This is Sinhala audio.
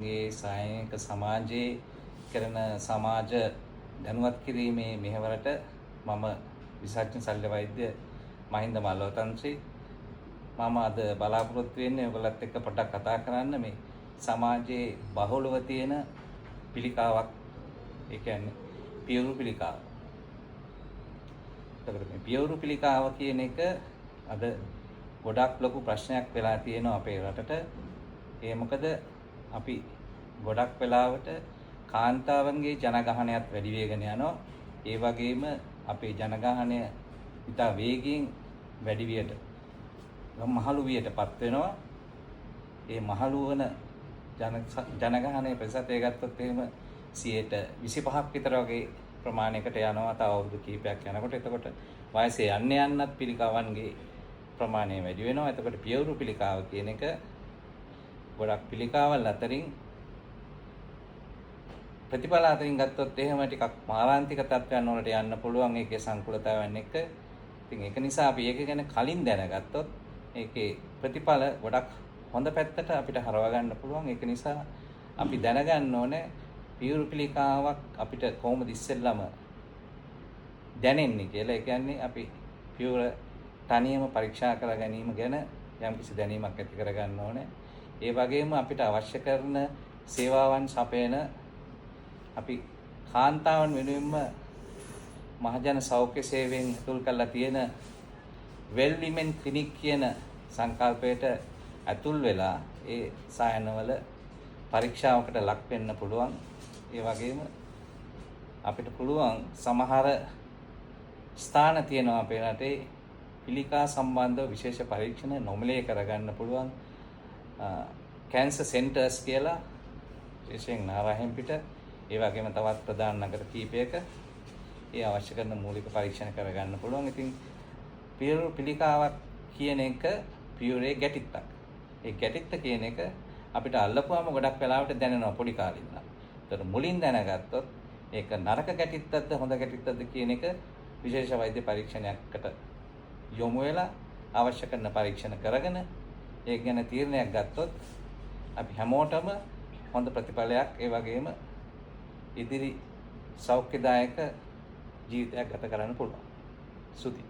ගේ සායනික සමාජයේ කරන සමාජ දැනුවත් කිරීමේ මෙහෙවරට මම විශාරද ශල්‍ය වෛද්‍ය මහින්ද මල්ලවතන්ත්‍රි මම අද බලාපොරොත්තු වෙන්නේ ඔයගොල්ලත් එක්ක පොඩ්ඩක් කතා කරන්න මේ සමාජයේ බහුලව තියෙන පිළිකාවක් ඒ කියන්නේ පියවරු පිළිකාව. ඒකට මේ පියවරු පිළිකාව කියන එක අද ගොඩක් ලොකු ප්‍රශ්නයක් වෙලා තියෙනවා අපේ රටට. ඒ මොකද අපි ගොඩක් වෙලාවට කාන්තාවන්ගේ ජනගහනයත් වැඩි වෙගෙන යනවා. ඒ වගේම අපේ ජනගහනය ඉතා වේගයෙන් වැඩි වියට මහලු වියටපත් වෙනවා. ඒ මහලු වන ජනගහනයේ ප්‍රතිශතය ගත්තොත් එහෙම 25ක් විතර වගේ ප්‍රමාණයකට යනවා. තව අවුරුදු කිහිපයක් යනකොට එතකොට වයසේ යන්නත් පිළිකාවන්ගේ ප්‍රමාණය වැඩි වෙනවා. එතකොට පියවරු පිළිකාව කියන එක ගොඩක් පිළිකාවල් අතරින් ප්‍රතිඵල අතරින් ගත්තොත් එහෙම ටිකක් මාරාන්තික තත්ත්වයන් වලට යන්න පුළුවන් ඒකේ සංකූලතාවයන් එක්ක. ඉතින් ඒක නිසා අපි ඒක ගැන කලින් දැනගත්තොත් ඒකේ ප්‍රතිඵල ගොඩක් හොඳ පැත්තට අපිට හරවා ගන්න පුළුවන්. ඒක නිසා අපි දැනගන්න ඕනේ පියවරු පිළිකාවක් අපිට කොහොමද ඉස්සෙල්ලාම දැනෙන්නේ කියලා. ඒ කියන්නේ අපි පියවර තනියම පරීක්ෂා කර ගැනීම ගැන යම්කිසි දැනීමක් ඇති කර ගන්න ඕනේ. ඒ වගේම අපිට අවශ්‍ය කරන සේවාවන් සපයන අපි කාන්තාවන් වෙනුවෙන්ම මහජන සෞඛ්‍ය සේවයෙන් ඇතුල් කරලා තියෙන වෙල් විමෙන් ක්ලිනික් කියන සංකල්පයට ඇතුල් වෙලා ඒ සායනවල පරීක්ෂාවකට ලක් වෙන්න පුළුවන්. ඒ වගේම අපිට පුළුවන් සමහර ස්ථාන තියෙනවා අපේ රටේ පිළිකා සම්බන්ධව විශේෂ පරීක්ෂණ නොමිලේ කරගන්න පුළුවන් කැන්සර් සෙන්ටර්ස් කියලා විශේෂයෙන් නාරාහෙම්පිට ඒ වගේම තවත් ප්‍රධාන නගර කීපයක ඒ අවශ්‍ය කරන මූලික පරීක්ෂණ කරගන්න පුළුවන්. ඉතින් පියවරු පිළිකාවක් කියන එක පියවරේ ගැටිත්තක්. ඒ ගැටිත්ත කියන එක අපිට අල්ලපුවාම ගොඩක් වෙලාවට දැනෙනවා පොඩි කාලේ ඉඳලා. ඒතර මුලින් දැනගත්තොත් ඒක නරක ගැටිත්තක්ද හොඳ ගැටිත්තක්ද කියන එක විශේෂ වෛද්‍ය පරීක්ෂණයකට යොමු වෙලා අවශ්‍ය කරන පරීක්ෂණ කරගෙන ඒක ගැන තීරණයක් ගත්තොත් අපි හැමෝටම හොඳ ප්‍රතිඵලයක් ඒ වගේම ඉදිරි සෞඛ්‍යදායක ජීවිතයක් ගත කරන්න පුළුවන්. සුති